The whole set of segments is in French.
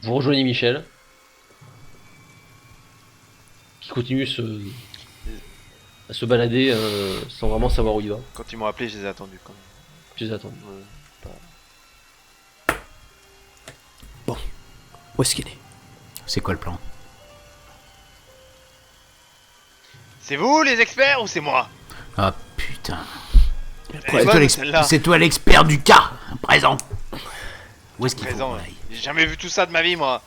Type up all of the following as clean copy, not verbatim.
Vous rejoignez Michel, qui continue à se balader sans vraiment savoir où il va. Quand ils m'ont appelé, je les ai attendus quand même. Tu les attends. Bon, où est-ce qu'il est? C'est quoi le plan? C'est vous les experts ou c'est moi? Ah putain. Elle est bonne, celle-là. C'est toi l'expert du cas, présent. Où est-ce qu'il faut Présent, qu'on aille? j'ai jamais vu tout ça de ma vie, moi.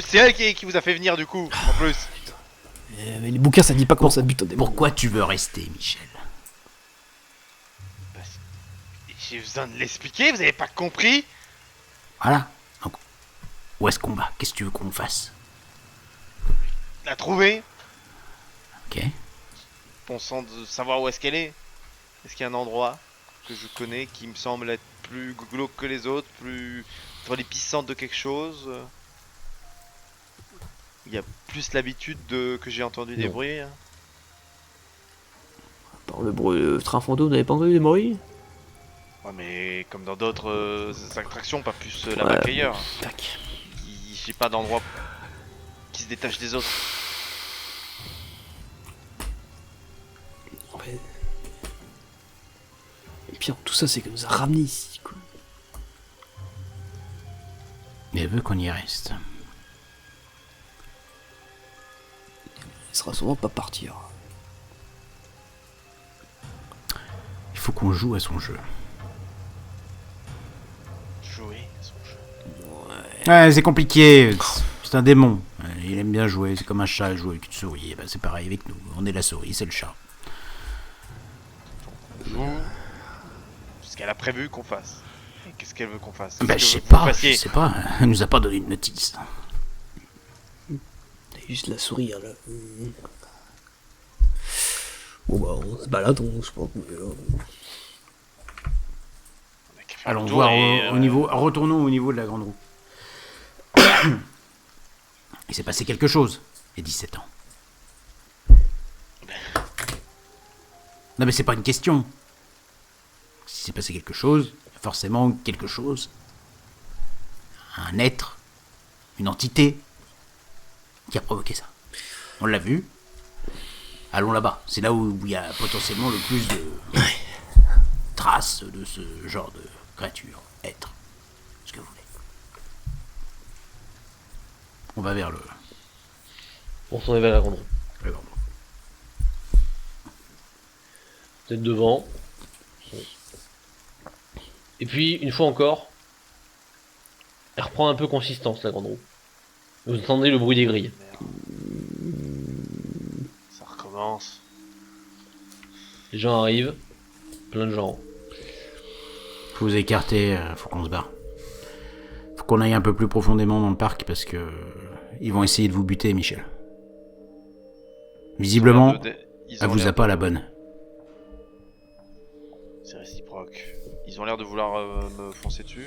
C'est elle qui vous a fait venir du coup, en plus. Mais les bouquins, ça dit pas comment ça bute au démon. Pourquoi tu veux rester, Michel? J'ai besoin de l'expliquer, vous avez pas compris? Voilà. Donc, où est-ce qu'on va? Qu'est-ce que tu veux qu'on fasse? La trouver, Ok. pensant de savoir où est-ce qu'elle est. Est-ce qu'il y a un endroit que je connais qui me semble être plus glauque que les autres, plus dans l'épicentre de quelque chose? Il y a plus l'habitude que j'ai entendu des Non. bruits. Hein. Par le bruit, le train fantôme, vous n'avez pas entendu des bruits? Ouais, mais comme dans d'autres attractions, pas plus là-bas Ouais. qu'ailleurs. Tac. J'ai pas d'endroit qui se détache des autres. Ouais. Et puis tout ça, c'est qu'elle nous a ramenés ici, quoi. Mais elle veut qu'on y reste. Elle sera sûrement pas partir. Il faut qu'on joue à son jeu. Jouer à son jeu. Ouais, c'est compliqué. C'est un démon. Il aime bien jouer. C'est comme un chat jouer avec une souris. Et ben, c'est pareil avec nous. On est la souris, c'est le chat. Vous, ce qu'elle a prévu qu'on fasse. Et qu'est-ce qu'elle veut qu'on fasse? Ben, Qu'est-ce je que sais vous pas. fassiez Je sais pas. Elle nous a pas donné de notice. C'est juste la souris, hein, là. Bon bah, on se balade, je sais pas. On a qu'à faire Allons le tour voir et, au niveau. Retournons au niveau de la grande roue. Il s'est passé quelque chose. Il y a 17 ans. Non mais c'est pas une question. S'il s'est passé quelque chose, forcément quelque chose. Un être, une entité qui a provoqué ça. On l'a vu. Allons là-bas. C'est là où il y a potentiellement le plus de traces de ce genre de créature, être, ce que vous voulez. On va vers le... On s'en est vers la grande roue. le grand. Vous êtes devant. Et puis, une fois encore, elle reprend un peu consistance, la grande roue. Vous entendez le bruit des grilles. ça recommence. Les gens arrivent, plein de gens. Faut vous écarter, faut qu'on se barre. Faut qu'on aille un peu plus profondément dans le parc parce que ils vont essayer de vous buter, Michel. Visiblement, elle vous a pas la bonne. C'est réciproque. Ils ont l'air de vouloir me foncer dessus.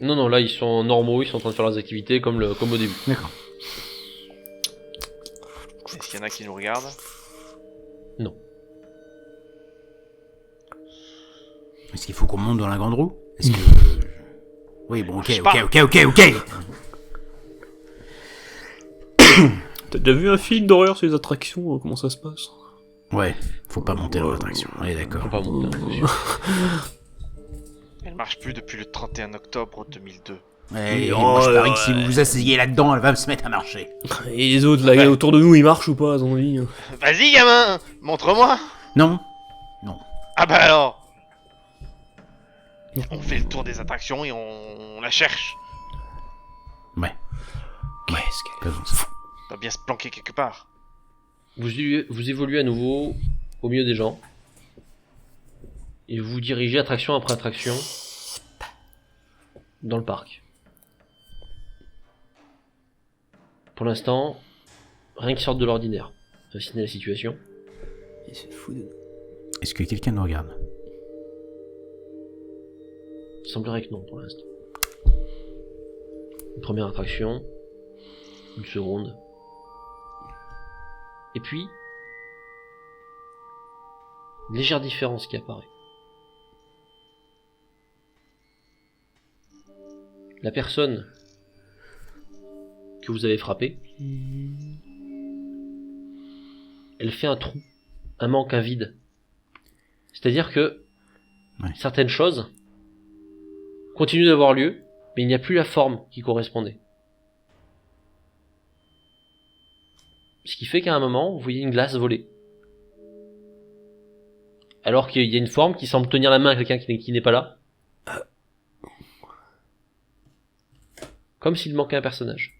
Non, non, là ils sont normaux, ils sont en train de faire leurs activités comme au début. D'accord. Est-ce qu'il y en a qui nous regardent? Non. Est-ce qu'il faut qu'on monte dans la grande roue? Est-ce que... Oui, bon, ok. T'as déjà vu un film d'horreur sur les attractions, comment ça se passe? Ouais, faut pas monter dans l'attraction, on est d'accord. Faut pas monter, hein, c'est sûr. Elle marche plus depuis le 31 octobre 2002. Ouais, Oui, moi je parie que si ouais. vous vous asseyez là-dedans, elle va se mettre à marcher. Et les autres, là, autour de nous, ils marchent ou pas, à ton avis? Vas-y, gamin, montre-moi. Non? Ah bah alors. On fait le tour des attractions et on la cherche. Ouais, Qu'est-ce qu'elle... faisons ça. On doit bien se planquer quelque part. Vous évoluez à nouveau au milieu des gens. Et vous vous dirigez attraction après attraction dans le parc. Pour l'instant, rien qui sorte de l'ordinaire. Si n'est la situation. Il se fout de nous. Est-ce que quelqu'un nous regarde? Il semblerait que non pour l'instant. Une première attraction, une seconde. Et puis, une légère différence qui apparaît. La personne que vous avez frappée, elle fait un trou, un manque, un vide. C'est-à-dire que Ouais. certaines choses continuent d'avoir lieu, mais il n'y a plus la forme qui correspondait. Ce qui fait qu'à un moment, vous voyez une glace voler. Alors qu'il y a une forme qui semble tenir la main à quelqu'un qui n'est pas là. Comme s'il manquait un personnage.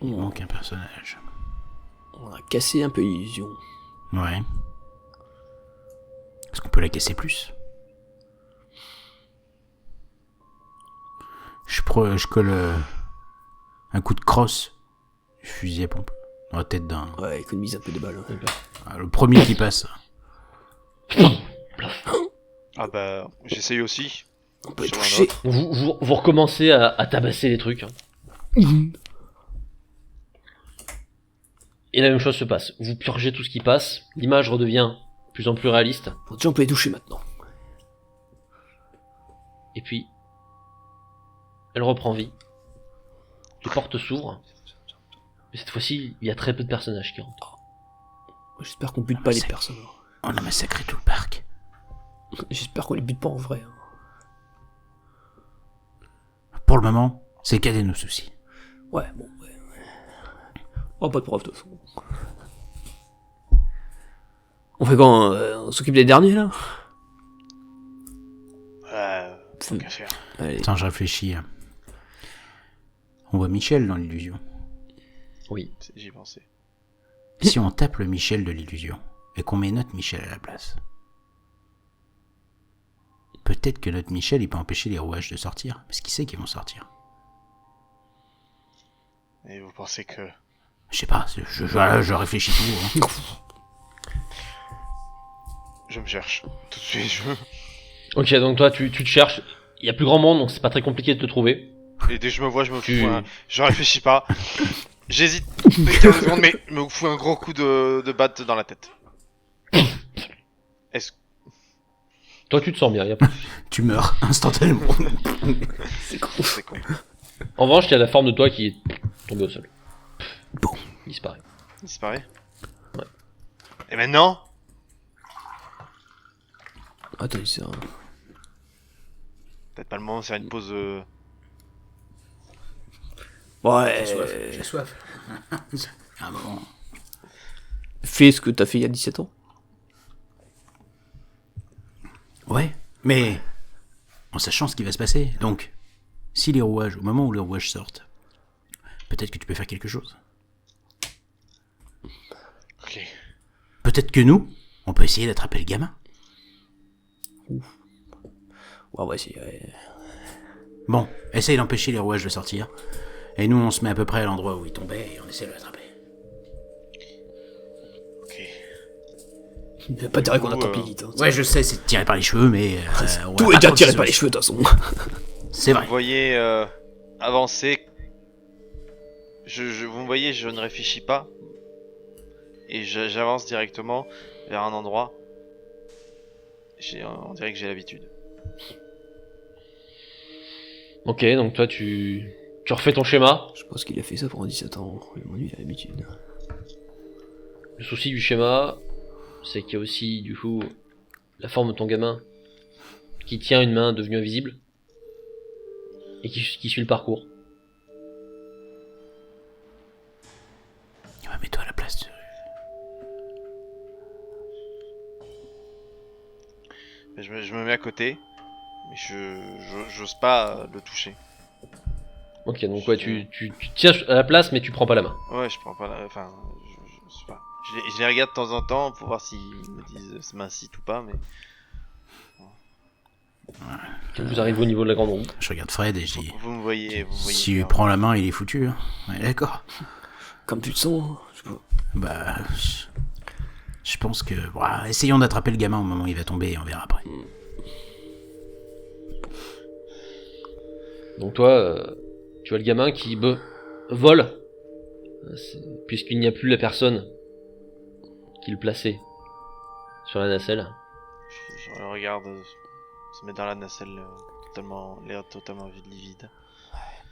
Il manque un personnage. On a cassé un peu l'illusion. Ouais. Est-ce qu'on peut la casser plus? Je colle un coup de crosse du fusil à pompe dans la tête d'un. Ouais, économise un peu de balles. Le premier qui passe. Ah bah, j'essaye aussi. On peut Sur un toucher. autre. Vous recommencez à tabasser les trucs. Et la même chose se passe. Vous purgez tout ce qui passe. L'image redevient de plus en plus réaliste. Bon, déjà, on peut les toucher maintenant. Et puis, elle reprend vie. Les portes s'ouvrent. Mais cette fois-ci, il y a très peu de personnages qui rentrent. J'espère qu'on bute pas les personnes. On a massacré tout le parc. J'espère qu'on les bute pas en vrai. Pour le moment, c'est le cas de nos soucis. Ouais, bon, ouais. Oh, pas de preuve de toute façon. On fait quand on s'occupe des derniers là? Tant qu'à faire. Allez. Attends, je réfléchis. On voit Michel dans l'illusion. Oui. J'y pensais. Si on tape le Michel de l'illusion et qu'on met notre Michel à la place, peut-être que notre Michel il peut empêcher les rouages de sortir. Parce qu'il sait qu'ils vont sortir. Et vous pensez que... Je sais pas, je réfléchis tout. Hein. Je me cherche. Tout de suite, je... Ok, donc toi, tu te cherches. Il y a plus grand monde, donc c'est pas très compliqué de te trouver. Et dès que je me vois, je me Tu- fous un... Je réfléchis pas. J'hésite 15 secondes, mais je me fous un gros coup de batte dans la tête. Est-ce... Toi, tu te sens bien. Y a pas... Tu meurs instantanément. C'est con. En revanche, il y a la forme de toi qui est tombée au sol. Bon. Il disparaît. Il disparaît. Ouais. Et maintenant? Attends, c'est un... Peut-être pas le moment de faire une pause... Ouais. J'ai soif. À un moment. Fais ce que t'as fait il y a 17 ans. Ouais, mais en sachant ce qui va se passer. Donc, si les rouages, au moment où les rouages sortent, peut-être que tu peux faire quelque chose. Ok. Peut-être que nous, on peut essayer d'attraper le gamin. Ouais, ouais, c'est... ouais. Bon, essaye d'empêcher les rouages de sortir. Et nous, on se met à peu près à l'endroit où il tombait et on essaie de l'attraper. Ok. Il y a pas d'intérêt qu'on coup, attrape vite. Hein. Ouais, je sais, c'est tiré par les cheveux, mais... on Tout va est déjà pas tiré trop par les se- cheveux de toute façon. C'est vrai. Vous voyez avancer. Vous me voyez, je ne réfléchis pas. Et j'avance directement vers un endroit. On dirait que j'ai l'habitude. Ok, donc toi, tu refais ton schéma. Je pense qu'il a fait ça pendant 17 ans. Lui, il a l'habitude. Le souci du schéma, c'est qu'il y a aussi, du coup, la forme de ton gamin qui tient une main devenue invisible et qui suit le parcours. Ouais, mets-toi à la place de... Je me mets à côté. Mais j'ose pas le toucher. Ok, donc ouais, tu tiens à la place, mais tu prends pas la main. Ouais, je prends pas la... Enfin, je sais pas. Je les regarde de temps en temps pour voir s'ils me disent c'est m'incite ou pas, mais... Vous arrivez au niveau de la grande roue. Je regarde Fred et je dis... Vous me voyez Si il faire. prend la main, il est foutu. Hein. Ouais, d'accord. Comme tu te sens. Hein. Je sais pas. Bah... Je pense que... Bon, essayons d'attraper le gamin au moment où il va tomber et on verra après. Donc toi, tu vois le gamin qui vole, puisqu'il n'y a plus la personne qui le plaçait sur la nacelle. Je le regarde se met dans la nacelle, l'air totalement livide.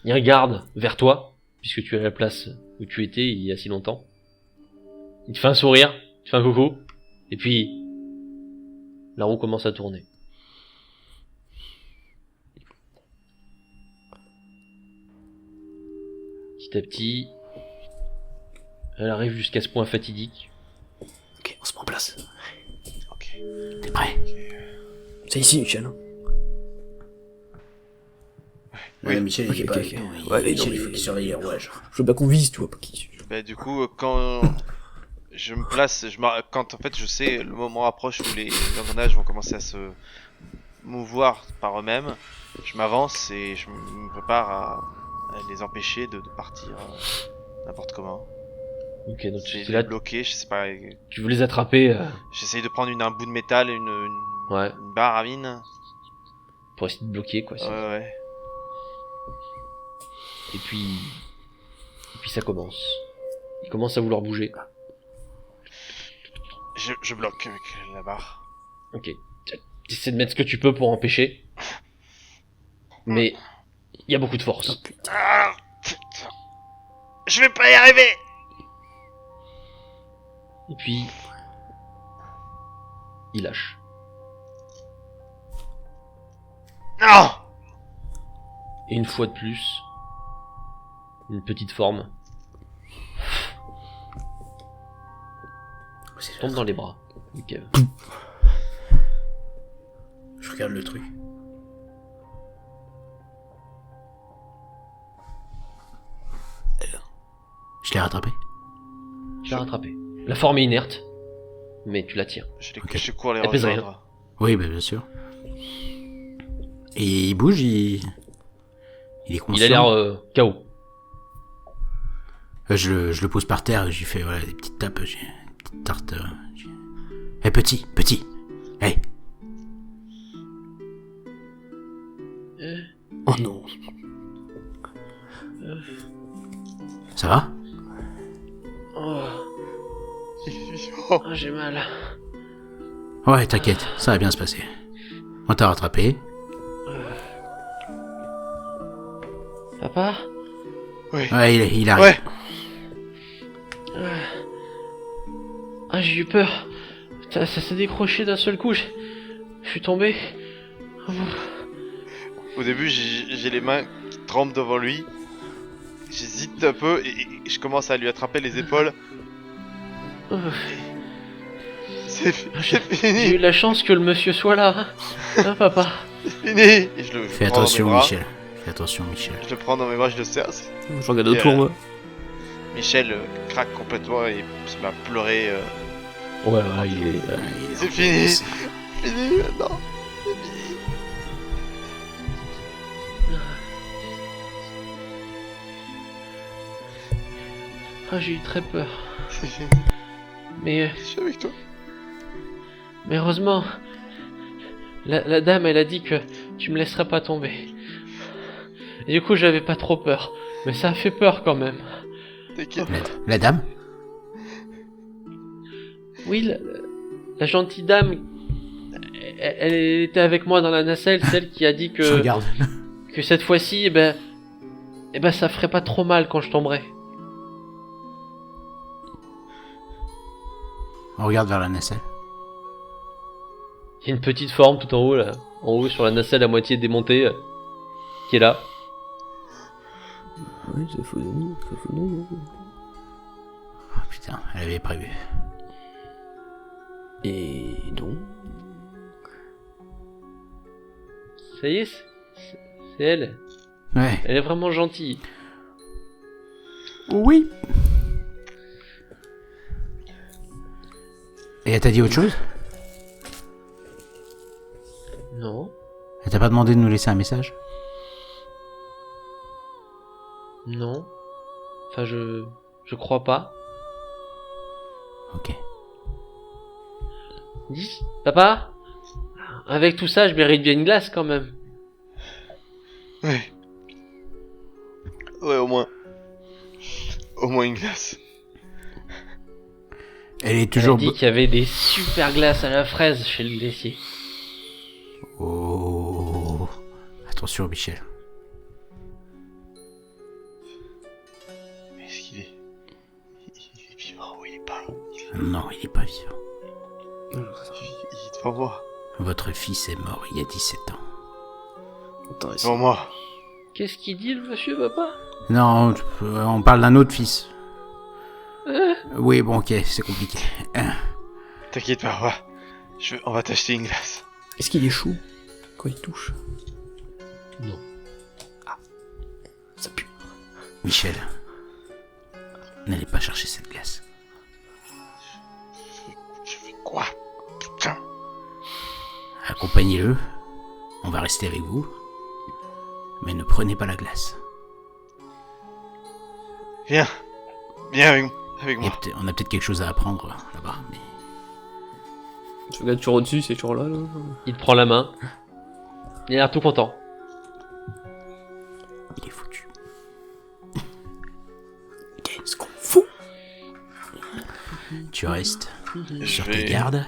Il regarde vers toi, puisque tu es à la place où tu étais il y a si longtemps. Il te fait un sourire, il te fait un coucou, et puis la roue commence à tourner. Petit à petit, elle arrive jusqu'à ce point fatidique. Ok, on se met en place. Ok. T'es prêt? C'est ici, Michel. Hein. Oui. Michel, Ok, il est ok, pas ok. avec nous. Ouais, mais Michel, non, il faut mais- qu'il surveille les rouages. Je veux pas qu'on vise, tu vois, pas qui. Bah, du coup, quand je me place, quand en fait je sais le moment approche où les engrenages vont commencer à se mouvoir par eux-mêmes, je m'avance et je me prépare à les empêcher de partir n'importe comment. Ok, donc J'ai tu, les là, bloquer, je sais pas. tu veux les attraper J'essaye de prendre un bout de métal, ouais, une barre à mine. pour essayer de bloquer quoi. Ouais. Et puis ça commence. Il commence à vouloir bouger. Je bloque avec la barre. Ok. Tu essaies de mettre ce que tu peux pour empêcher. Mais il y a beaucoup de force. Ah, putain. Je vais pas y arriver. Et puis il lâche. Non. Et une fois de plus, une petite forme tombe dans les bras de Kev. Je regarde le truc. Je l'ai rattrapé. Tu l'as rattrapé. La forme est inerte, mais tu la tiens. Ok. Je cours les Elle pèse rien. rejoindre. Oui, bah, bien sûr. Et il bouge, il est conscient. Il a l'air KO. Je le pose par terre et je lui fais voilà, des petites tapes. J'ai une petite tarte. Hé, petit. Hé. Oh non. Ça va? Oh, Oh. oh, j'ai mal. Ouais, t'inquiète, ça va bien se passer. On t'a rattrapé. Papa? Oui. Ouais, il arrive. Ouais. Ah, j'ai eu peur. Ça s'est décroché d'un seul coup. Je suis tombé. Au début, j'ai les mains qui tremblent devant lui. J'hésite un peu et je commence à lui attraper les épaules. C'est J'ai eu fini. la chance que le monsieur soit là. Hein, hein, papa? C'est fini. Et je le Fais prends dans attention, mes bras. Michel. Fais attention, Michel. Je le prends dans mes bras, je le serre. Je regarde autour, moi. Michel craque complètement et se met à pleurer. Ouais, il est. C'est fini. Fini maintenant. C'est fini. Ah, j'ai eu très peur. C'est fini. Mais Je suis avec toi. heureusement, la dame, elle a dit que tu me laisserais pas tomber. Et du coup, j'avais pas trop peur. Mais ça a fait peur quand même. T'inquiète. La dame? Oui, la gentille dame, elle était avec moi dans la nacelle, celle qui a dit Je que, regarde. que cette fois-ci, eh ben, ça ferait pas trop mal quand je tomberais. On regarde vers la nacelle. Il y a une petite forme tout en haut, là, en haut sur la nacelle à moitié démontée, qui est là. Oui, ça faut donner. Oh, putain, elle avait prévu. Et donc. Ça y est, c'est elle. Ouais. Elle est vraiment gentille. Oui. Et elle t'a dit autre chose? Non, Elle t'a pas demandé de nous laisser un message? non. Enfin, je crois pas. Ok. Dis, papa, avec tout ça, je mérite bien une glace quand même. Ouais. Ouais, au moins. Au moins une glace. Elle est Elle a toujours... dit qu'il y avait des super glaces à la fraise chez le glacier. Oh. attention, Michel. Mais est-ce qu'il est... Il est vivant ou il est pas? Non, il est pas vivant. Il est devant moi. Votre fils est mort il y a 17 ans. Attends, Devant moi. Qu'est-ce qu'il dit le monsieur, papa? Non, on parle d'un autre fils. Oui, bon, ok, c'est compliqué. T'inquiète pas, on va t'acheter une glace. est-ce qu'il est chaud quand il touche? Non. Ça pue. Michel, n'allez pas chercher cette glace. Je fais quoi? Putain. Accompagnez-le. On va rester avec vous. Mais ne prenez pas la glace. Viens. Viens avec Il y a moi. on a peut-être quelque chose à apprendre là-bas, mais... Tu regardes toujours au-dessus, c'est toujours là. Il te prend la main. Il a l'air tout content. il est foutu. Qu'est-ce qu'on fout? Tu restes Je sur tes vais... gardes.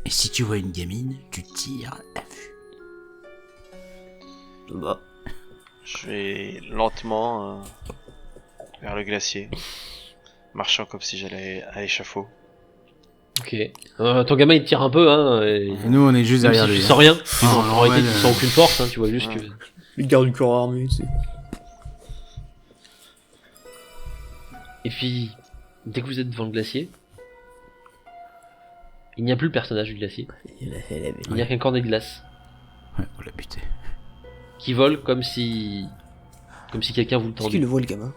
Et si tu vois une gamine, tu tires à vue. Bah, Je vais lentement vers le glacier, marchant comme si j'allais à l'échafaud. Ok. Ton gamin il te tire un peu, hein. Et... Et nous, on est juste Même derrière si lui. tu sens rien. Non, En non, réalité, ouais, tu sens aucune force, hein. Tu vois juste Ouais. que. il garde du corps armé, tu sais. Et puis, dès que vous êtes devant le glacier, il n'y a plus le personnage du glacier. Il n'y a qu'un cornet de glace Ouais, on l'a buté. qui vole comme si quelqu'un vous le Est-ce qu'il tendait. le voit, le gamin?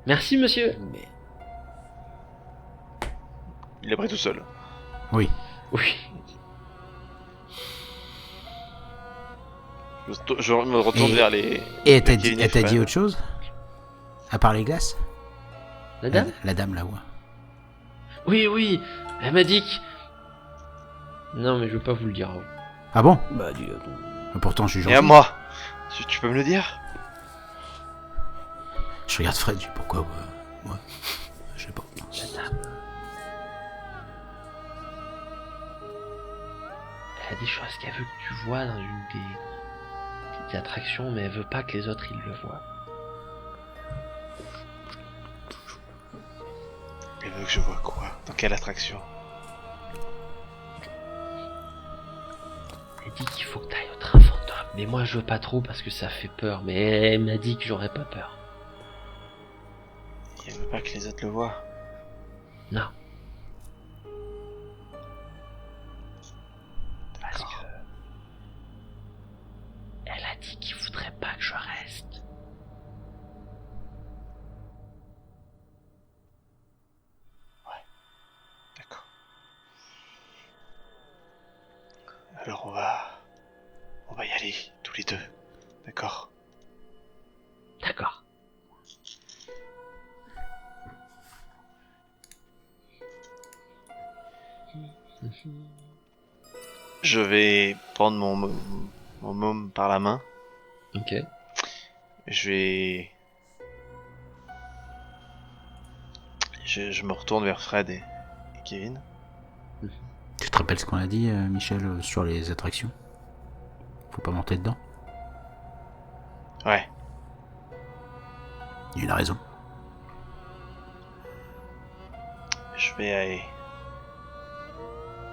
Merci, monsieur. Mais... Il est pris tout seul. Oui. Oui. Je me retourne Et- vers les... Et elle t'a Kevin dit, et elle t'a dit Fred. autre chose? À part les glaces? La dame? La dame là-haut. Oui, oui. Elle m'a dit que... Non, mais je veux pas vous le dire. Ah bon? Bah, dis-le. Pourtant, je suis Et à gentil. moi. Tu peux me le dire? Je regarde Fred, je dis pourquoi moi? Je sais pas. La dame. Elle a des choses qu'elle veut que tu vois dans une des attractions, mais elle veut pas que les autres ils le voient. Elle veut que je vois quoi? Dans quelle attraction? Elle dit qu'il faut que t'ailles au train fantôme. Mais moi je veux pas trop parce que ça fait peur. Mais elle m'a dit que j'aurais pas peur. Elle veut pas que les autres le voient. Non. Parce D'accord. que... Elle a dit qu'il voudrait pas que je reste. D'accord. Alors on va y aller tous les deux. D'accord. D'accord. Je vais prendre mon môme par la main. Ok. Je vais... Je me retourne vers Fred et Kevin. Tu te rappelles ce qu'on a dit, Michel, sur les attractions? Faut pas monter dedans. Ouais. Il y a une raison. Je vais aller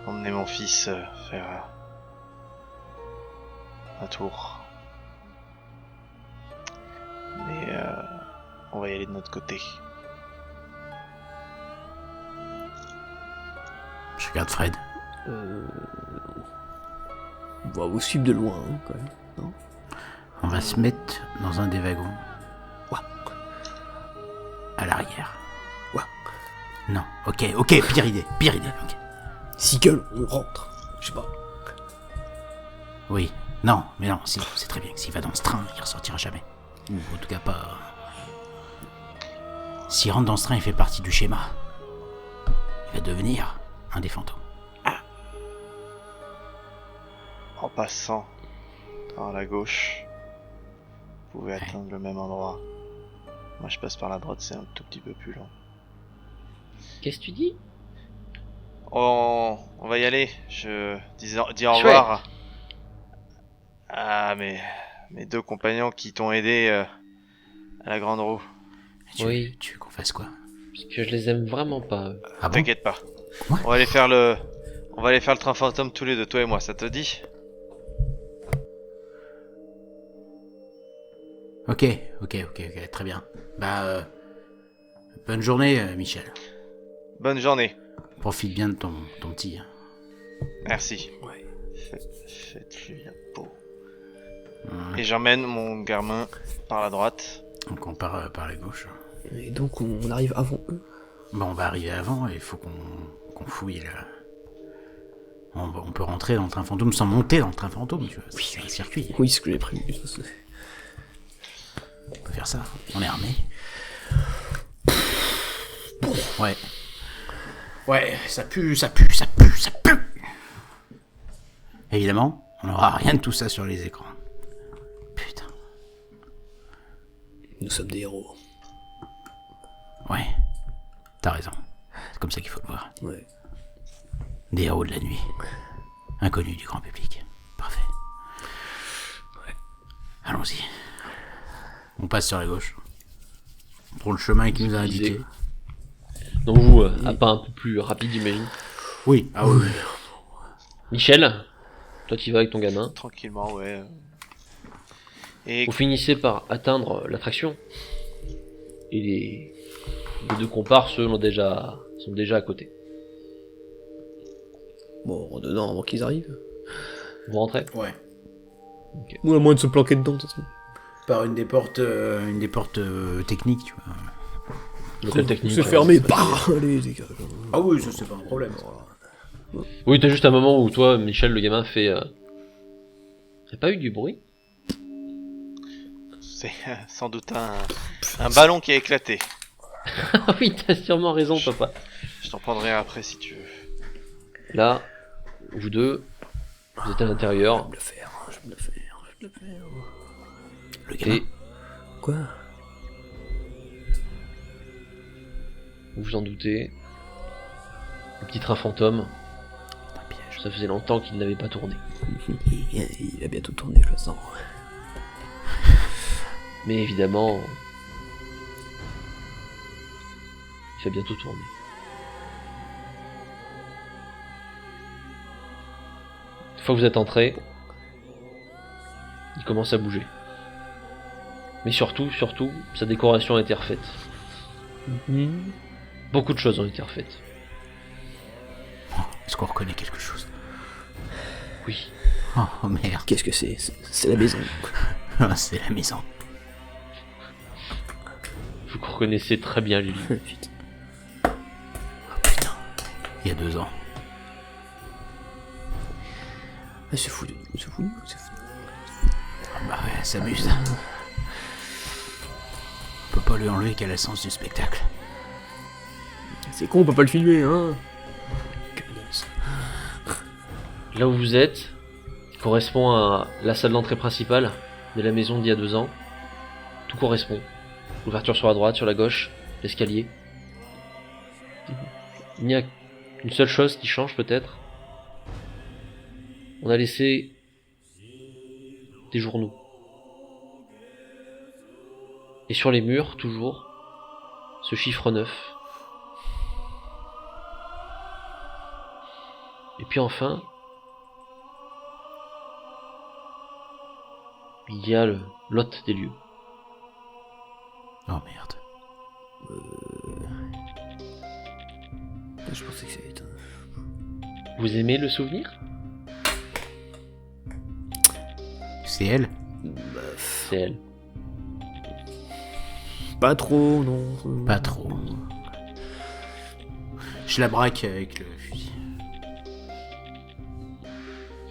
emmener mon fils faire un tour. Mais on va y aller de notre côté. Je regarde Fred. On va vous suivre de loin, hein, quand même. On va se mettre dans un des wagons. Ouah. À l'arrière. Ouah. Non, ok, pire idée, ok. Si gueule, on rentre. Je sais pas. Oui, non, mais non, c'est très bien. S'il va dans ce train, il ressortira jamais. Ou en tout cas pas... S'il rentre dans ce train, il fait partie du schéma. Il va devenir un des fantômes. En passant par la gauche, vous pouvez atteindre le même endroit. Moi je passe par la droite, c'est un tout petit peu plus long. Qu'est-ce que tu dis? On va y aller. Je dis au Chouette. revoir à mes 2 compagnons qui t'ont aidé à la grande roue. Oui. Tu veux qu'on fasse quoi? Parce que je les aime vraiment pas. Eux. Ah bon? T'inquiète pas. Ouais. On va aller faire le train fantôme tous les 2, toi et moi, ça te dit? Ok, très bien. Bah, bonne journée, Michel. Bonne journée. Profite bien de ton petit. Hein. Merci. Ouais. Faites-lui la peau. Ouais. Et j'emmène mon gamin par la droite. Donc on part par la gauche. Et donc on arrive avant eux. Bon, on va arriver avant et il faut qu'on fouille là. On peut rentrer dans le train fantôme sans monter dans le train fantôme, tu vois. C'est un circuit. Oui, ce que j'ai prévu. Ça, c'est- On peut faire ça. On est armé. Ouais. Ouais, ça pue. Évidemment, on n'aura rien de tout ça sur les écrans. Putain. Nous sommes des héros. Ouais. T'as raison. C'est comme ça qu'il faut le voir. Ouais. Des héros de la nuit. Inconnus du grand public. Parfait. Ouais. Allons-y. On passe sur la gauche. On prend le chemin qu'il nous a indiqué. Donc vous, à pas un peu plus rapide, j'imagine. Oui. Ah oui. Michel, toi tu vas avec ton gamin. Tranquillement, ouais. Et Vous finissez par atteindre l'attraction. Et les 2 comparses, eux, sont déjà à côté. Bon, on rentre dedans avant qu'ils arrivent. Vous rentrez? Ouais. Ou à moins de se planquer dedans, de toute façon. Par une des portes techniques, tu vois. Local technique. C'est fermé, bah allez, les gars. Ah oui, ça c'est pas un problème. Oui, t'as juste un moment où toi, Michel, le gamin, fait... T'as pas eu du bruit? c'est sans doute un ballon qui a éclaté. Ah oui, t'as sûrement raison, papa. Je t'en prendrai un après si tu veux. Là, vous deux, vous êtes à l'intérieur. Je vais me le faire. Le gamin. Et Quoi? vous vous en doutez, le petit train fantôme, C'est un piège. ça faisait longtemps qu'il n'avait pas tourné. Il a bientôt tourné, je le sens. Mais évidemment, il va bientôt tourner. Une fois que vous êtes entré, il commence à bouger. Mais surtout, sa décoration a été refaite. Beaucoup de choses ont été refaites. Est-ce qu'on reconnaît quelque chose? Oui. Oh merde. Qu'est-ce que c'est? C'est la maison. Ah, c'est la maison. Vous reconnaissez très bien Lily. Putain. Oh putain. Il y a 2 ans. Ah, c'est fou de nous, c'est fou de nous, c'est fou. Ah bah ouais, elle s'amuse. On peut pas lui enlever qu'elle a le sens du spectacle. C'est con, on peut pas le filmer, hein. Connasse. Là où vous êtes correspond à la salle d'entrée principale de la maison d'il y a 2 ans. Tout correspond. L'ouverture sur la droite, sur la gauche, l'escalier. Il n'y a qu'une seule chose qui change peut-être. On a laissé des journaux. Et sur les murs, toujours, ce chiffre 9. Et puis enfin, il y a le lot des lieux. Oh merde. Je pensais que c'était Vous aimez le souvenir? C'est elle? C'est elle. pas trop, non. Pas trop. Je la braque avec le fusil.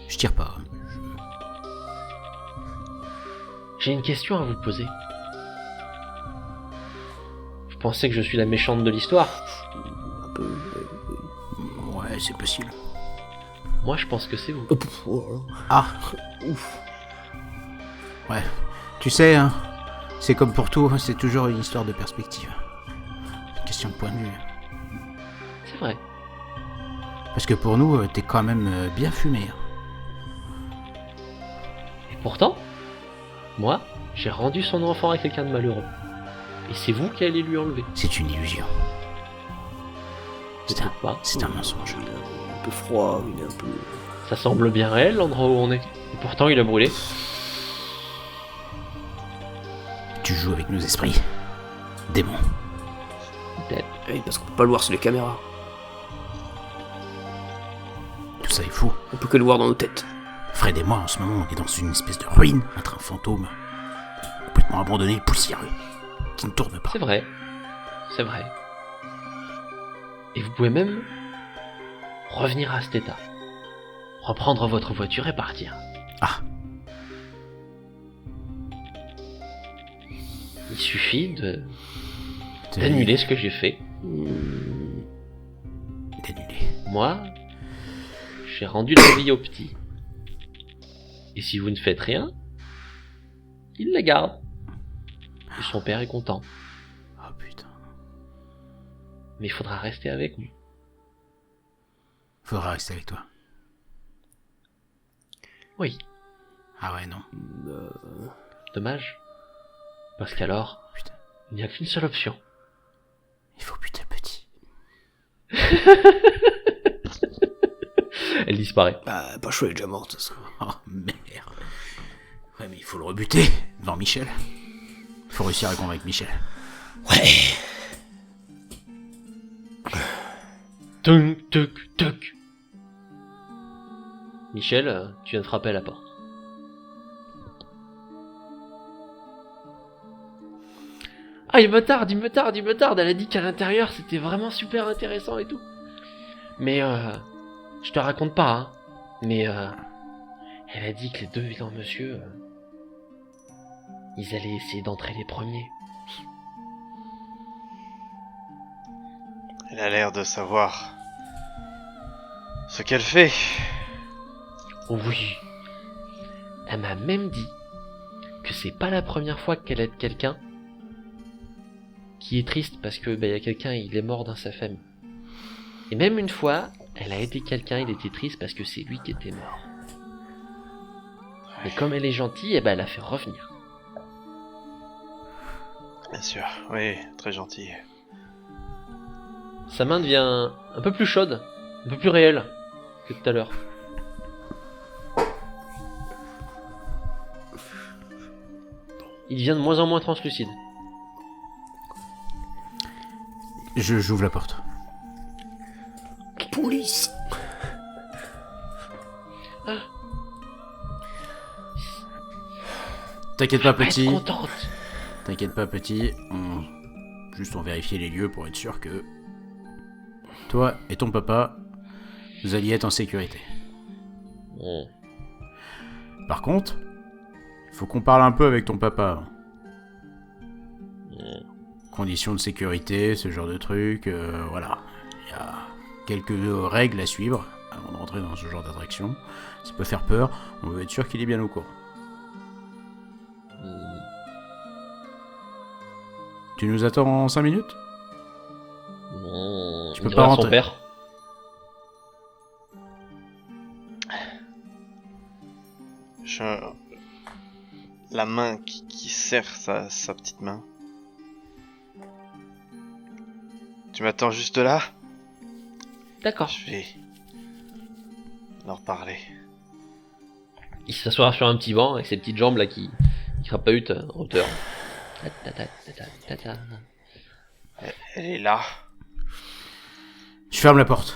Je tire pas. J'ai une question à vous poser. Vous pensez que je suis la méchante de l'histoire? Un peu. Ouais, c'est possible. Moi, je pense que c'est vous. Oh, pff, oh là là. Ah. Ouf. Ouais. Tu sais, hein, c'est comme pour tout, c'est toujours une histoire de perspective. Une question de point de vue. C'est vrai. Parce que pour nous, t'es quand même bien fumé. Hein. Et pourtant, moi, j'ai rendu son enfant à quelqu'un de malheureux. Et c'est vous qui allez lui enlever. C'est une illusion. C'est un, Peut-être pas. c'est un mensonge. Il est un peu froid, il est un peu... Ça semble bien réel l'endroit où on est. Et pourtant, il a brûlé. Tu joues avec nos esprits. Démon. Peut-être. Oui, parce qu'on peut pas le voir sur les caméras. Tout ça est faux. On peut que le voir dans nos têtes. Fred et moi, en ce moment, on est dans une espèce de ruine, un train fantôme. Complètement abandonné, poussiéreux. Qui ne tourne pas. C'est vrai. C'est vrai. Et vous pouvez même revenir à cet état. Reprendre votre voiture et partir. Ah. Il suffit d'annuler ce que j'ai fait. D'annuler. Moi, j'ai rendu la vie au petit. Et si vous ne faites rien, il la garde. Et son père est content. Oh putain. Mais il faudra rester avec nous. Faudra rester avec toi. Oui, Ah ouais, non. dommage. Parce qu'alors, Putain. il n'y a qu'une seule option. Il faut buter le petit. Elle disparaît. Bah, pas chaud, elle est déjà morte, ça. Oh merde. Ouais, mais il faut le rebuter devant Michel. Il faut réussir à convaincre Michel. Ouais. Tunk, tunk, tunk. Michel, tu viens de frapper à la porte. Ah, il me tarde. Elle a dit qu'à l'intérieur, c'était vraiment super intéressant et tout. Mais, je te raconte pas, hein. Mais, elle a dit que les deux vilains monsieur, ils allaient essayer d'entrer les premiers. Elle a l'air de savoir ce qu'elle fait. Oh oui. Elle m'a même dit que c'est pas la première fois qu'elle aide quelqu'un qui est triste parce que y a quelqu'un, il est mort dans sa famille. Et même une fois, elle a aidé quelqu'un, il était triste parce que c'est lui qui était mort. Mais comme elle est gentille, elle a fait revenir. Bien sûr, oui, très gentil. Sa main devient un peu plus chaude, un peu plus réelle que tout à l'heure. Il devient de moins en moins translucide. J'ouvre la porte. Police. T'inquiète pas, Elle va être petit. contente. T'inquiète pas, petit. On vérifiait les lieux pour être sûr que toi et ton papa, vous alliez être en sécurité. Bon. Par contre, il faut qu'on parle un peu avec ton papa. Conditions de sécurité, ce genre de trucs, voilà. Il y a quelques règles à suivre avant de rentrer dans ce genre d'attraction. Ça peut faire peur, on veut être sûr qu'il est bien au courant. Tu nous attends en 5 minutes ? Tu peux pas son rentrer. père. La main qui serre sa petite main. Tu m'attends juste là ? D'accord. Je vais leur parler. Il s'assoit sur un petit banc avec ses petites jambes là qui crapahutent en hauteur. Ta, ta, ta, ta, ta, ta. Elle est là. Je ferme la porte.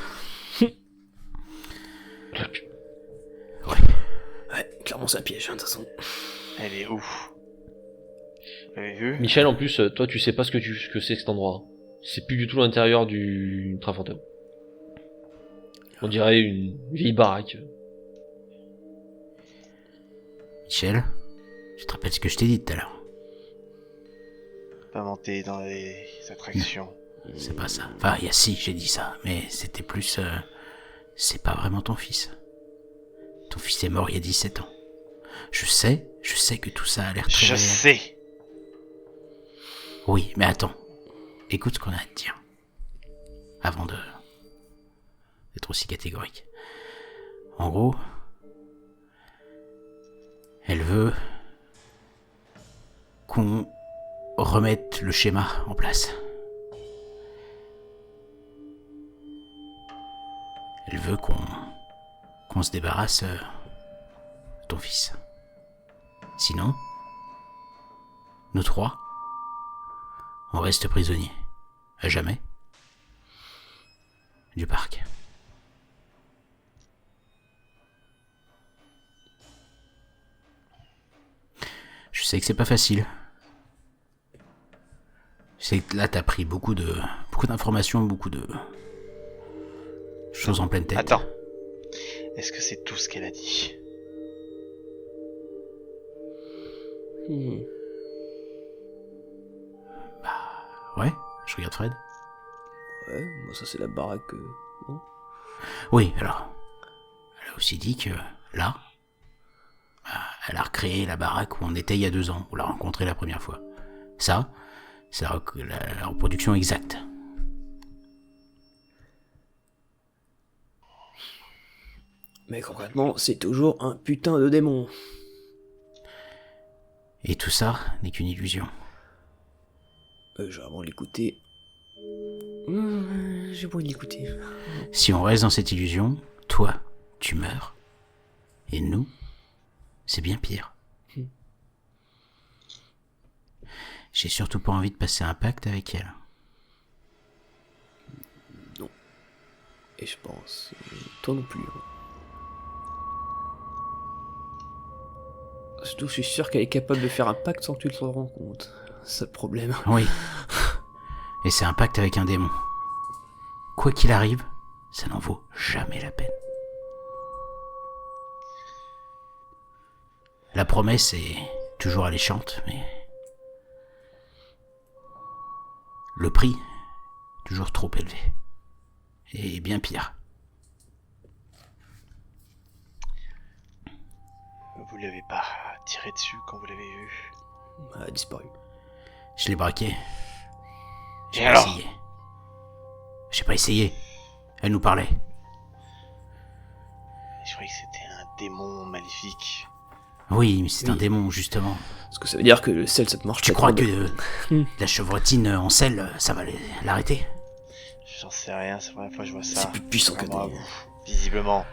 Ouais, clairement, c'est un piège, hein, de toute façon. Elle est où ? Vous l'avez vu ? Michel, en plus, toi, tu sais pas ce que c'est que cet endroit. C'est plus du tout l'intérieur du train fantôme. On dirait une vieille baraque. Michel, tu te rappelles ce que je t'ai dit tout à l'heure ? Pas monter dans les attractions. C'est pas ça. Enfin, si, j'ai dit ça, mais c'était plus... c'est pas vraiment ton fils. Ton fils est mort il y a 17 ans. Je sais que tout ça a l'air très Je réel. sais. Oui, mais attends. Écoute ce qu'on a à te dire. Avant de d'être aussi catégorique. En gros, elle veut qu'on remette le schéma en place. Elle veut qu'on se débarrasse de ton fils. Sinon, nous trois, on reste prisonniers, à jamais, du parc. Je sais que c'est pas facile. Je sais que là t'as pris beaucoup d'informations, beaucoup de choses en pleine tête. Attends. Est-ce que c'est tout ce qu'elle a dit? Ouais, je regarde Fred. Ouais, moi ça c'est la baraque. Bon. Oui, alors, elle a aussi dit que là, elle a recréé la baraque où on était il y a 2 ans, où on l'a rencontré la première fois. Ça, c'est la reproduction exacte. Mais concrètement, c'est toujours un putain de démon. Et tout ça n'est qu'une illusion. J'ai vraiment l'écouter. J'ai beau l'écouter. Si on reste dans cette illusion, toi, tu meurs. Et nous, c'est bien pire. J'ai surtout pas envie de passer un pacte avec elle. Non. Et je pense, toi non plus. Surtout, je suis sûr qu'elle est capable de faire un pacte sans que tu te rends compte. C'est le problème. Oui. Et c'est un pacte avec un démon. Quoi qu'il arrive, ça n'en vaut jamais la peine. La promesse est toujours alléchante, mais le prix est toujours trop élevé. Et bien pire. Vous l'avez pas tiré dessus quand vous l'avez vu? Elle a disparu. Je l'ai braqué. J'ai Et pas alors? essayé. J'ai pas essayé. Elle nous parlait. Je croyais que c'était un démon maléfique. Oui, mais c'est un Oui. démon, justement. Parce que ça veut dire que le sel, ça te marche Tu pas crois trop que Hmm. la chevrotine en sel, ça va l'arrêter? J'en sais rien, c'est la première fois que je vois ça. C'est plus puissant que Contrairement à des- vous, visiblement.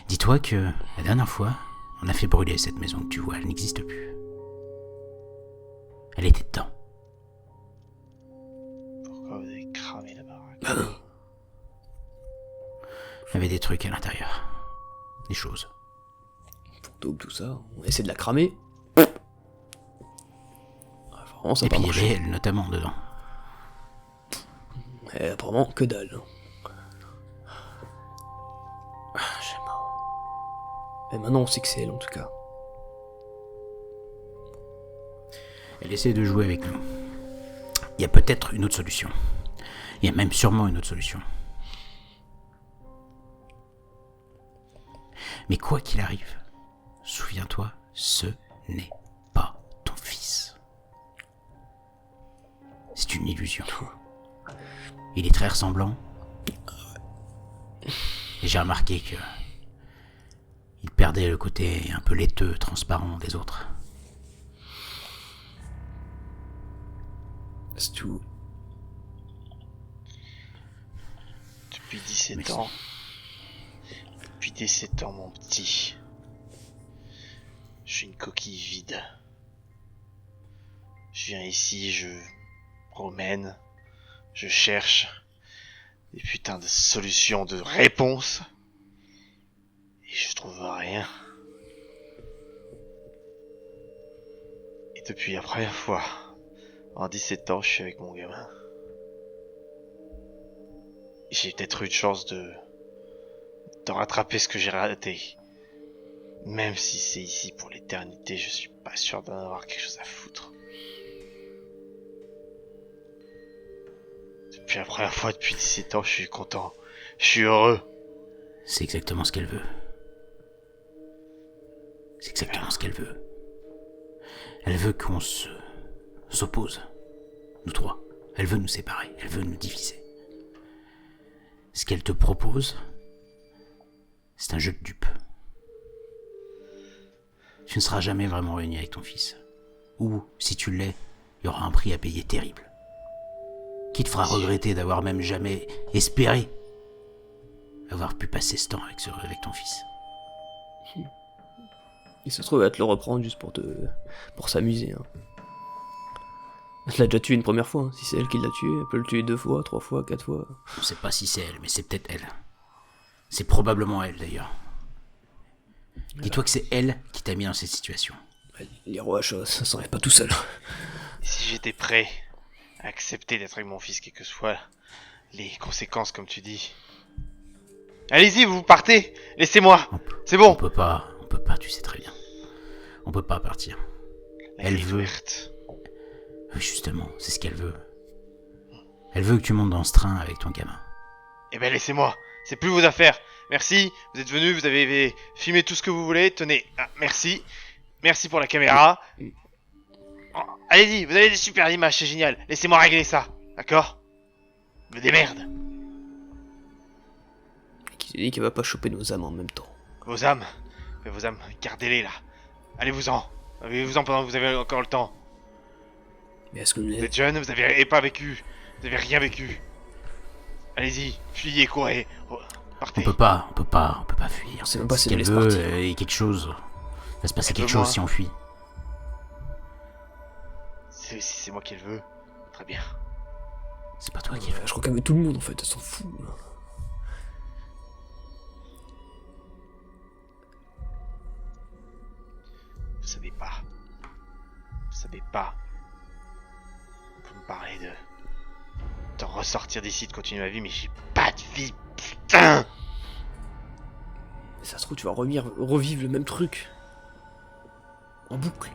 Dis-toi que la dernière fois, on a fait brûler cette maison que tu vois, elle n'existe plus. Elle était dedans. Pourquoi vous avez cramé la baraque? Il y avait des trucs à l'intérieur. Des choses. Donc tout ça, on essaie de la cramer. Vraiment, ça Et a pas puis il y marché. avait elle notamment dedans. Et apparemment, que dalle. J'ai marre. Mais maintenant, on sait que c'est elle, en tout cas. Elle essaie de jouer avec nous. Il y a peut-être une autre solution. Il y a même sûrement une autre solution. Mais quoi qu'il arrive, souviens-toi, ce n'est pas ton fils. C'est une illusion. Il est très ressemblant. Et j'ai remarqué que il perdait le côté un peu laiteux, transparent des autres. C'est tout. Depuis 17 Mais- ans. Depuis 17 ans, mon petit. Je suis une coquille vide. Je viens ici, je promène, je cherche des putains de solutions, de réponses. Et je trouve rien. Et depuis la première fois, en 17 ans, je suis avec mon gamin. J'ai peut-être eu de chance de rattraper ce que j'ai raté. Même si c'est ici pour l'éternité, je suis pas sûr d'en avoir quelque chose à foutre. Depuis la première fois depuis 17 ans, je suis content. Je suis heureux. C'est exactement ce qu'elle veut. C'est exactement ce qu'elle veut. Elle veut qu'on s'oppose. Nous trois. Elle veut nous séparer. Elle veut nous diviser. Ce qu'elle te propose, c'est un jeu de dupes. Tu ne seras jamais vraiment réuni avec ton fils. Ou, si tu l'es, il y aura un prix à payer terrible. Qui te fera regretter d'avoir même jamais espéré avoir pu passer ce temps avec ton fils. Il se trouve à te le reprendre juste pour s'amuser. Hein. Elle l'a déjà tué une première fois. Hein. Si c'est elle qui l'a tué, elle peut le tuer 2 fois, 3 fois, 4 fois. On ne sait pas si c'est elle, mais c'est peut-être elle. C'est probablement elle d'ailleurs. Dis-toi que c'est elle qui t'a mis dans cette situation. Les roches, ça s'enlève pas tout seul. Et si j'étais prêt à accepter d'être avec mon fils, quelles que soient les conséquences, comme tu dis. Allez-y, vous partez. Laissez-moi. C'est bon. On peut pas, tu sais très bien. On peut pas partir. La Elle grille est veut. ouverte. Oui, justement, c'est ce qu'elle veut. Elle veut que tu montes dans ce train avec ton gamin. Eh ben laissez-moi. C'est plus vos affaires. Merci. Vous êtes venus, vous avez filmé tout ce que vous voulez. Tenez. Ah, merci. Merci pour la caméra. Oh, allez-y, vous avez des super images, c'est génial. Laissez-moi régler ça. D'accord? Me démerde. Qui s'est dit qu'elle va pas choper nos âmes en même temps. Vos âmes, gardez-les là. Allez-vous-en. Allez-vous-en pendant que vous avez encore le temps. Mais est-ce que Vous êtes jeune, vous avez pas vécu. Vous avez rien vécu. Allez-y, fuyez, courez. Oh, partez. On peut pas fuir. On sait même pas si Ce elle qu'elle laisse veut, partir. et quelque chose. Il va se passer Elle quelque veut chose moi. si on fuit. Si c'est moi qui le veux, très bien. C'est pas toi qui le veux. Je crois qu'elle veut tout le monde en fait, elle s'en fout. Vous savez pas. Vous savez pas. Vous me parlez de ressortir d'ici, de continuer ma vie, mais j'ai pas de vie, putain. Mais ça se trouve, tu vas revivre le même truc. En boucle.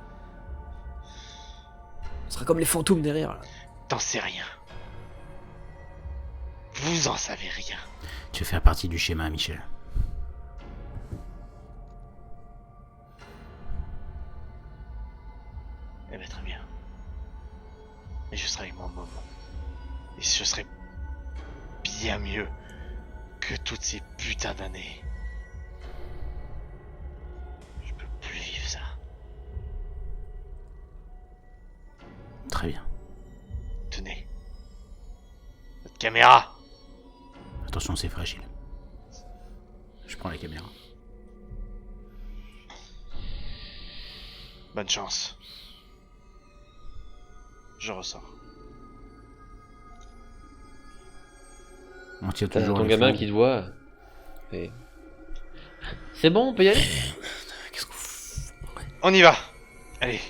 Ce sera comme les fantômes derrière là. T'en sais rien. Vous en savez rien. Tu veux faire partie du schéma, Michel. Eh ben très bien. Et je serai avec mon moment. Et je serai bien mieux que toutes ces putains d'années. Je peux plus vivre ça. Très bien. Tenez. Votre caméra. Attention, c'est fragile. Je prends la caméra. Bonne chance. Je ressors. On tient T'as toujours ton les gamin flancs. qui te voit. Et... C'est bon, on peut y aller? Qu'est-ce qu'on fout? On y va. Allez.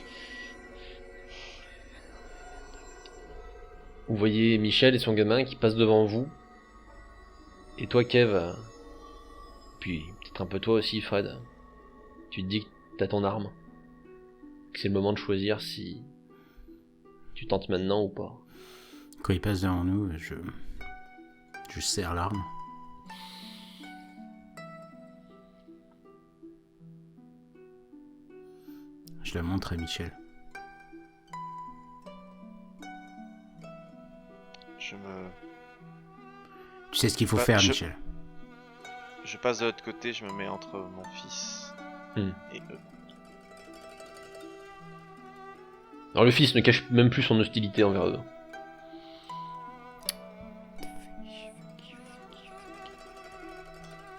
Vous voyez Michel et son gamin qui passent devant vous. Et toi, Kev, puis peut-être un peu toi aussi, Fred, tu te dis que t'as ton arme. Que c'est le moment de choisir si tu tentes maintenant ou pas. Quand il passe devant nous, je serre l'arme. Je la montre à Michel. Tu sais ce qu'il faut Bah, faire, je- Michel. Je passe de l'autre côté, je me mets entre mon fils et eux. Alors le fils ne cache même plus son hostilité envers eux.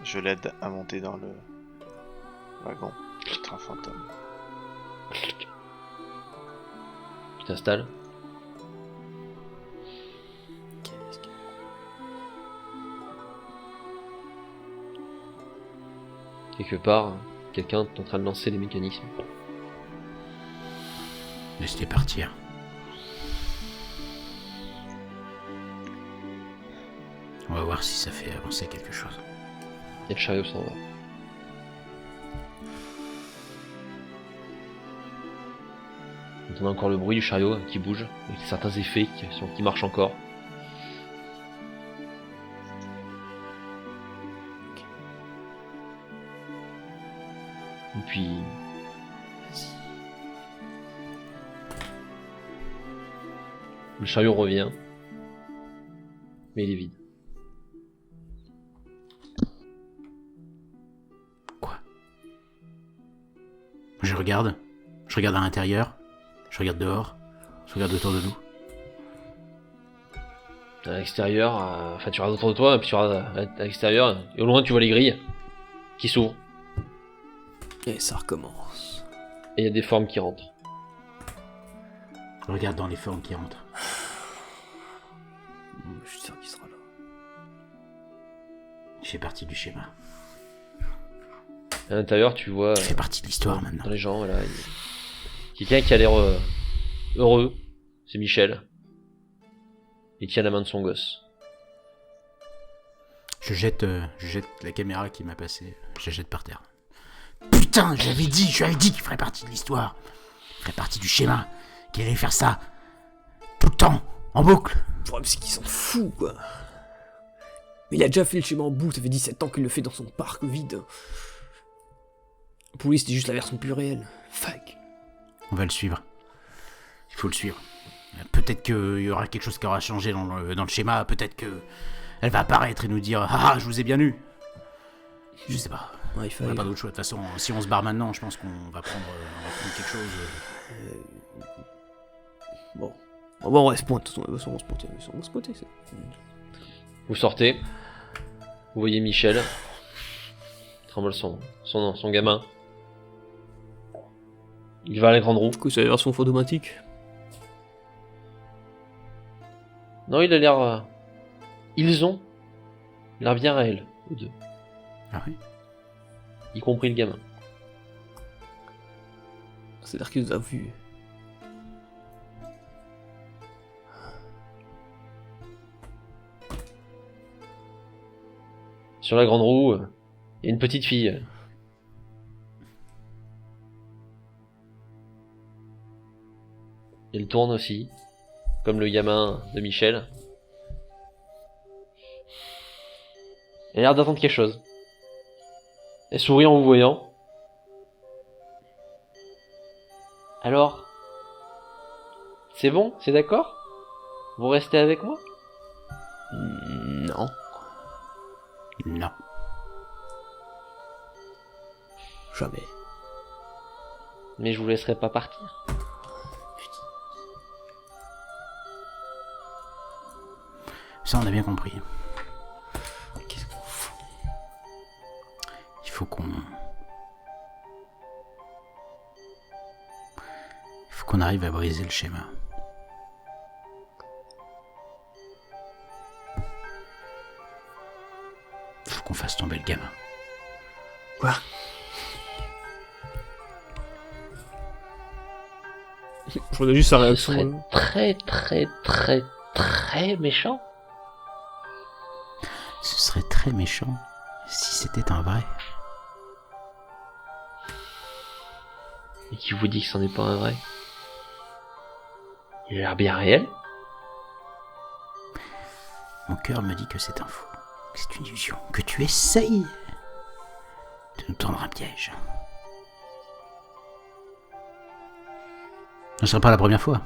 Je l'aide à monter dans le wagon du train fantôme. Tu t'installes. Quelque part, quelqu'un est en train de lancer les mécanismes. Laisse-les partir. On va voir si ça fait avancer quelque chose. Et le chariot s'en va. On entend encore le bruit du chariot qui bouge, avec certains effets qui marchent encore. Et puis... le chariot revient, mais il est vide. je regarde. Je regarde à l'intérieur. Je regarde dehors. Je regarde autour de nous. À l'extérieur, enfin tu regardes autour de toi, puis tu regardes à l'extérieur, et au loin tu vois les grilles qui s'ouvrent, Et ça recommence. et il y a des formes qui rentrent. Je regarde dans les formes qui rentrent. Je suis sûr qu'il sera là. Je fais partie du schéma. À l'intérieur, tu vois Je fais partie de l'histoire maintenant. dans les gens, voilà, quelqu'un qui a l'air heureux, c'est Michel. Il tient la main de son gosse. Je jette la caméra qui m'a passé. Je la jette par terre. Putain, je lui avais dit qu'il ferait partie de l'histoire. Il ferait partie du schéma. Qu'il allait faire ça. Tout le temps. En boucle. Le problème, c'est qu'il s'en fout, quoi. Mais il a déjà fait le schéma en boucle, ça fait 17 ans qu'il le fait dans son parc vide. Pour lui, c'était juste la version plus réelle. Fuck. On va le suivre. Il faut le suivre. Peut-être qu'il y aura quelque chose qui aura changé dans le schéma. Peut-être que elle va apparaître et nous dire ah, je vous ai bien eu. Je sais pas. Ouais, il On n'a pas d'autre choix. De toute façon, si on se barre maintenant, je pense qu'on va prendre quelque chose. Bon. Bon, on reste pointe, de toute façon, on va se pointer. Vous sortez, vous voyez Michel, il tremble son gamin. Il va à la grande roue. Du coup, c'est la version fantomatique. Non, il a l'air... Ils ont l'air bien réels, eux deux. Ah oui. Y compris le gamin. C'est-à-dire qu'il nous a vus. Sur la grande roue, il y a une petite fille. Elle tourne aussi, comme le gamin de Michel. Elle a l'air d'attendre quelque chose. Elle sourit en vous voyant. Alors, c'est bon, c'est d'accord? Vous restez avec moi? Non. Non. Jamais. Mais je vous laisserai pas partir. Ça, on a bien compris. Qu'est-ce qu'on fout? Il faut qu'on arrive à briser le schéma. Il faut qu'on fasse tomber le gamin. Quoi? Je regardais juste sa Ce réaction. serait très très très très méchant. Ce serait très méchant si c'était un vrai. Et qui vous dit que c'en est pas un vrai? Il a l'air bien réel. Mon cœur me dit que c'est un faux, que c'est une illusion, que tu essayes de nous tendre un piège. Ce ne sera pas la première fois.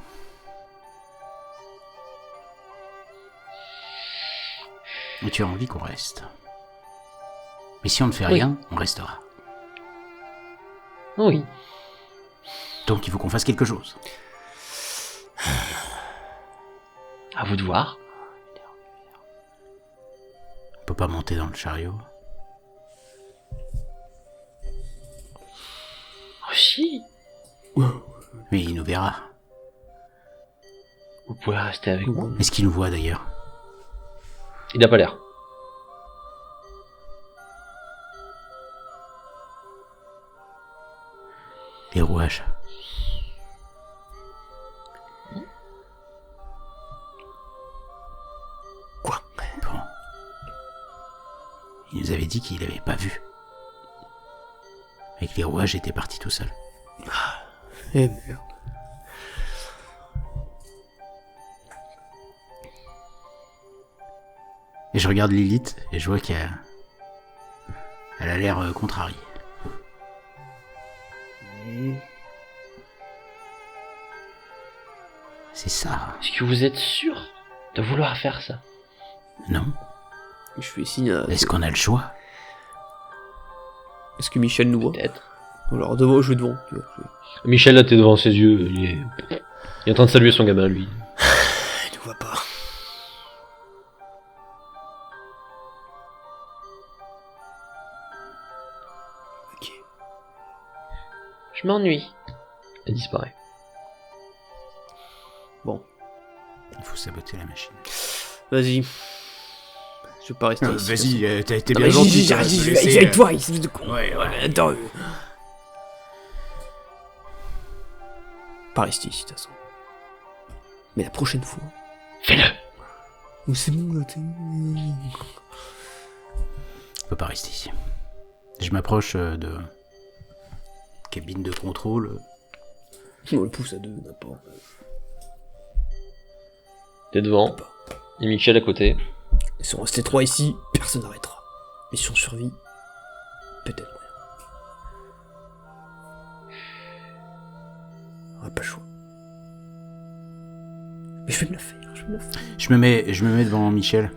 Et tu as envie qu'on reste. Mais si on ne fait Oui. rien, on restera. Oui. Donc il faut qu'on fasse quelque chose. À vous de voir. On peut pas monter dans le chariot. Oh si. Mais il nous verra. Vous pouvez rester avec moi. Est-ce qu'il nous voit d'ailleurs? Il n'a pas l'air. Les rouages. Quoi? Bon. Il nous avait dit qu'il l'avait pas vu. Et que les rouages étaient partis tout seuls. Eh merde. Et je regarde Lilith et je vois qu'elle a l'air contrariée. C'est ça. Est-ce que vous êtes sûr de vouloir faire ça? Non? Je fais signe à... Est-ce qu'on a le choix? Est-ce que Michel nous voit? Peut-être. Alors devant, je vais devant. Tu vois, Michel, là, t'es devant ses yeux. Il est en train de saluer son gamin, lui. il ne voit pas. Ok. Je m'ennuie. Elle disparaît. Bon, Il faut saboter la machine. vas-y. Je vais pas rester ici. Vas-y, t'as été Non, bien mais gentil. j'y t'as vais laissé, avec toi, espèce de con. Ouais, ouais. Attends. Pas rester ici, de toute façon. Mais la prochaine fois. Fais-le. Oh, c'est bon, là, t'es. On peut pas rester ici. Je m'approche de cabine de contrôle. On le pousse à deux, n'importe. T'es devant. Et Michel à côté. Ils sont restés 3 ici, personne n'arrêtera. Mission survie, peut-être moyen. On a pas le choix. Mais je vais me la faire, je vais me la faire. Je me mets devant Michel.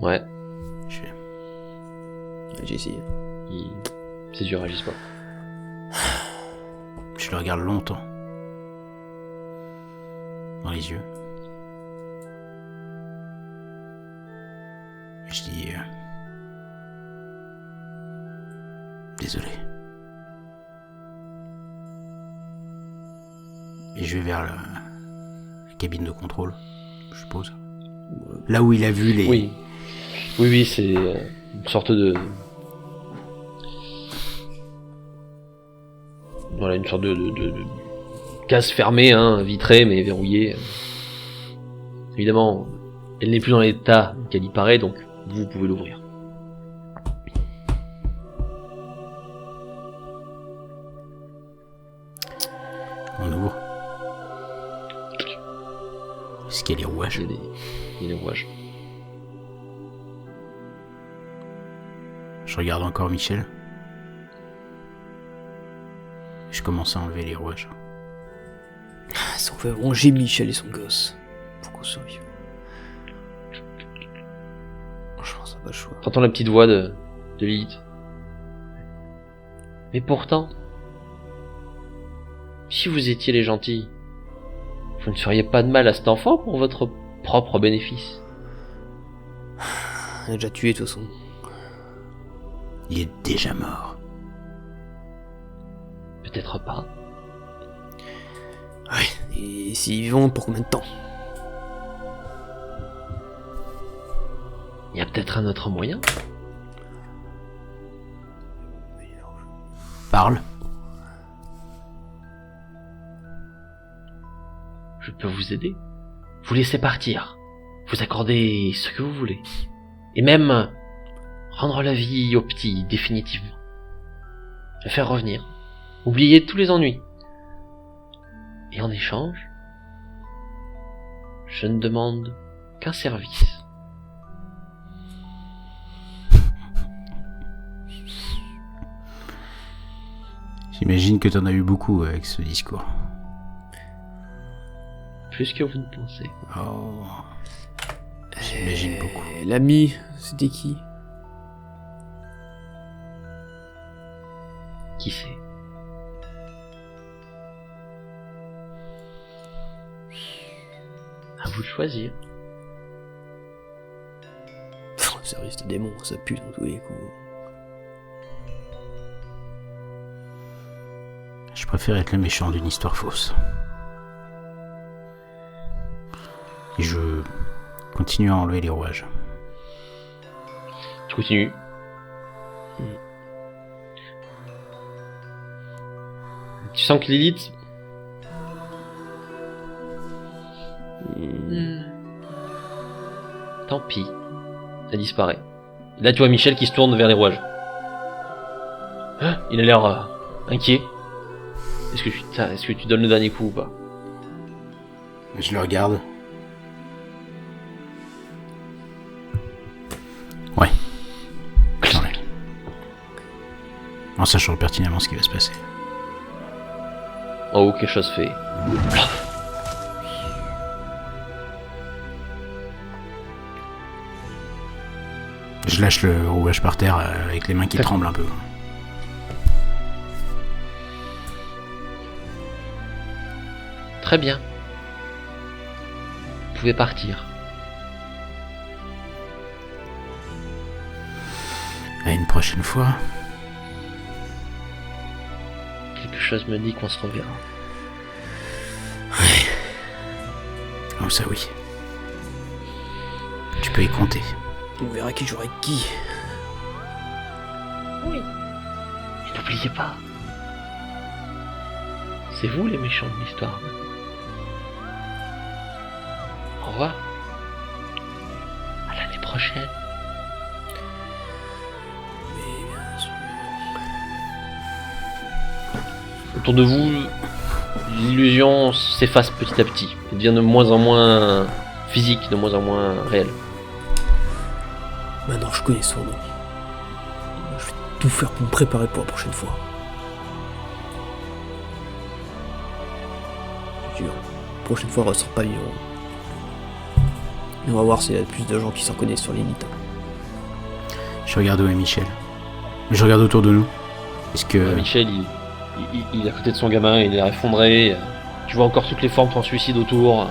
Ouais. Je- Ouais, j'ai essayé. Ses yeux réagissent pas. Je le regarde longtemps. Dans les yeux. Et je dis... désolé. Et je vais vers la cabine de contrôle, je suppose. Là où il a vu les... Oui. Oui, c'est une sorte de... Voilà, une sorte de case fermée, hein, vitrée, mais verrouillée. Évidemment, elle n'est plus dans l'état qu'elle y paraît, donc vous pouvez l'ouvrir. On ouvre. Est-ce qu'il y a les rouages? Il y a des rouages. Je regarde encore Michel. Je commence à enlever les rouages. Si on veut ranger Michel et son gosse, faut qu'on survive. Franchement, ça n'a pas le choix. T'entends la petite voix de Lilith. Mais pourtant, si vous étiez les gentils, vous ne feriez pas de mal à cet enfant pour votre propre bénéfice. On a déjà tué de toute façon. Il est déjà mort. Peut-être pas. Ouais, et s'ils vivent pour combien de temps? Il y a peut-être un autre moyen. Parle. Je peux vous aider. Vous laisser partir. Vous accorder ce que vous voulez. Et même rendre la vie au petit définitivement. Le faire revenir. Oublier tous les ennuis. Et en échange, je ne demande qu'un service. J'imagine que t'en as eu beaucoup avec ce discours. Plus que vous ne pensez. Oh. J'imagine beaucoup. L'ami, c'était qui? Qui sait? À vous de choisir. Le service des démons, ça pue dans tous les coups. Je préfère être le méchant d'une histoire fausse. Et je continue à enlever les rouages. Tu continues. Tu sens que Lilith... Tant pis. Elle disparaît. Et là tu vois Michel qui se tourne vers les rouages. Hein, il a l'air inquiet. Est-ce que tu donnes le dernier coup ou pas? Je le regarde. Ouais. J'enlève. En sachant pertinemment ce qui va se passer. En haut, quelque chose fait. Je lâche le rouage par terre avec les mains qui tremblent un peu. Très bien. Vous pouvez partir. À une prochaine fois. Quelque chose me dit qu'on se reverra. Oh, ça oui. Tu peux y compter. On verra qui jouera avec qui. Oui. Et n'oubliez pas. C'est vous les méchants de l'histoire. Au revoir. À l'année prochaine. Autour de vous, l'illusion s'efface petit à petit. Elle devient de moins en moins physique, de moins en moins réelle. Maintenant je connais son nom. Je vais tout faire pour me préparer pour la prochaine fois. Je jure, la prochaine fois, on restera pas vivant. Et on va voir s'il y a plus de gens qui s'en connaissent sur l'élite. Je regarde où est Michel. Je regarde autour de nous. Est-ce que... Michel, il est à côté de son gamin, il est effondré. Tu vois encore toutes les formes en suicide autour.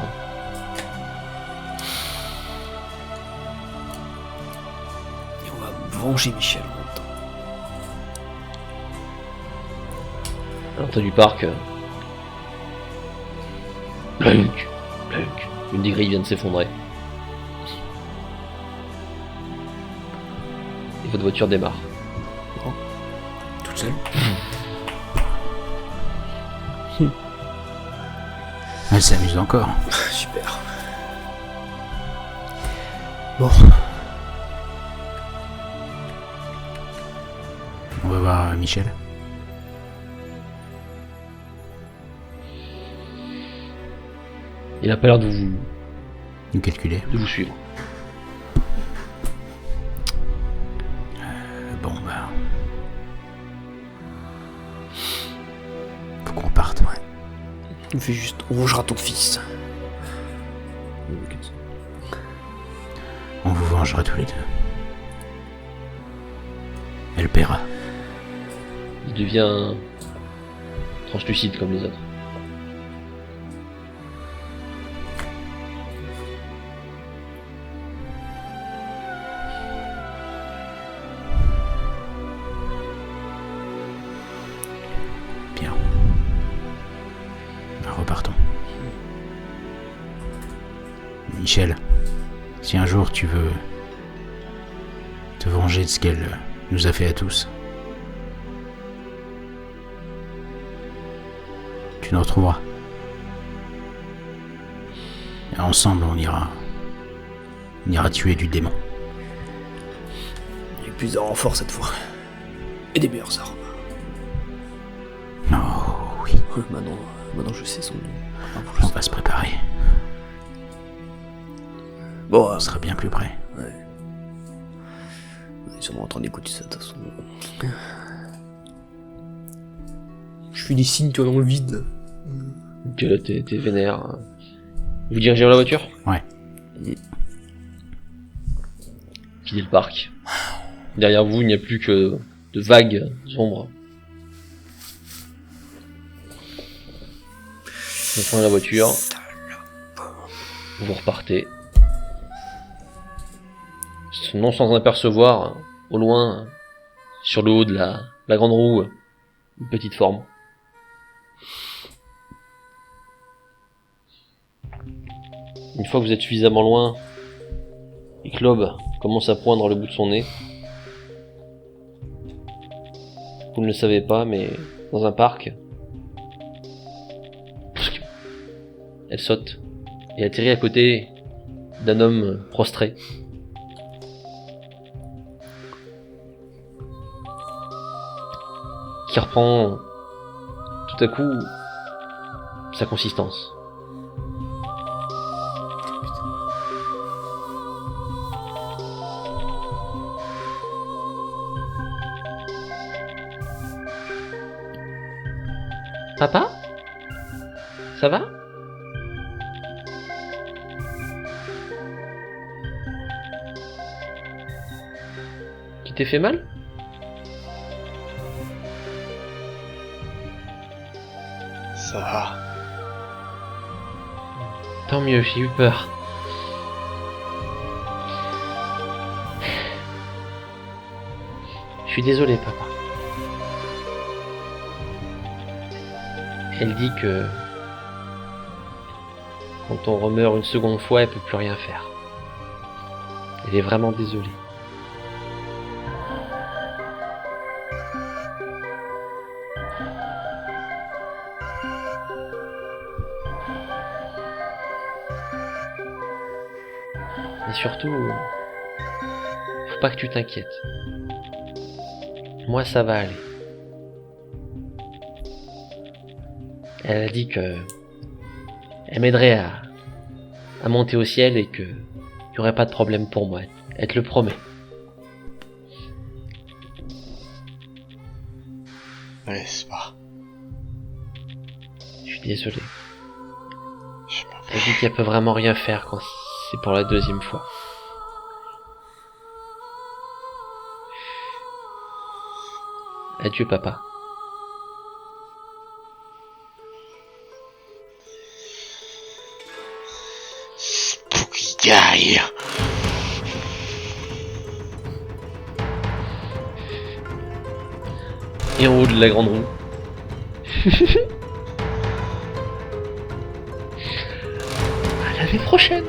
Et on va venger Michel en même temps. À l'entrée du parc. Plunk, plunk. Une des grilles vient de s'effondrer. Et votre voiture démarre. toute seule. Elle s'amuse encore. Super. Bon. On va voir Michel. Il a pas l'air de vous Nous calculer. suivre. Bon bah... Faut qu'on parte. Ouais. On fait juste, on rongera ton fils. On vous vengera tous les deux. Elle paiera. Il devient translucide comme les autres. Bien. Repartons. Michel, si un jour tu veux te venger de ce qu'elle nous a fait à tous, tu nous retrouveras. Et ensemble, on ira tuer du démon. Il y a plus de renforts cette fois. Et des meilleures armes. Oh oui, Maintenant je sais son nom. on va se préparer. Bon, On sera bien plus près. ouais. On est sûrement en train d'écouter ça de toute façon. Je fais des signes, toi, dans le vide. Ok, là t'es vénère. Vous dirigez vers la voiture ? Ouais. Quittez le parc. Derrière vous, il n'y a plus que de vagues ombres. Vous prenez la voiture. Vous repartez. Non sans en apercevoir, au loin, sur le haut de la grande roue, une petite forme. Une fois que vous êtes suffisamment loin, et que l'aube commence à poindre le bout de son nez, vous ne le savez pas, mais dans un parc, elle saute et atterrit à côté d'un homme prostré. Qui reprend tout à coup sa consistance. Papa ? Ça va ? Tu t'es fait mal ? Ça va. Tant mieux, j'ai eu peur. Je suis désolé, papa. Elle dit que quand on remeurt une seconde fois, elle peut plus rien faire. Elle est vraiment désolée. Et surtout, faut pas que tu t'inquiètes. Moi, ça va aller. Elle a dit que elle m'aiderait à monter au ciel et que y aurait pas de problème pour moi. Elle te le promet. Ne laisse pas. Je suis désolé. Je m'en Elle dit qu'elle peut vraiment rien faire quand c'est pour la deuxième fois. Adieu, papa. Spooky guy. Et en haut de la grande roue. À l'année prochaine.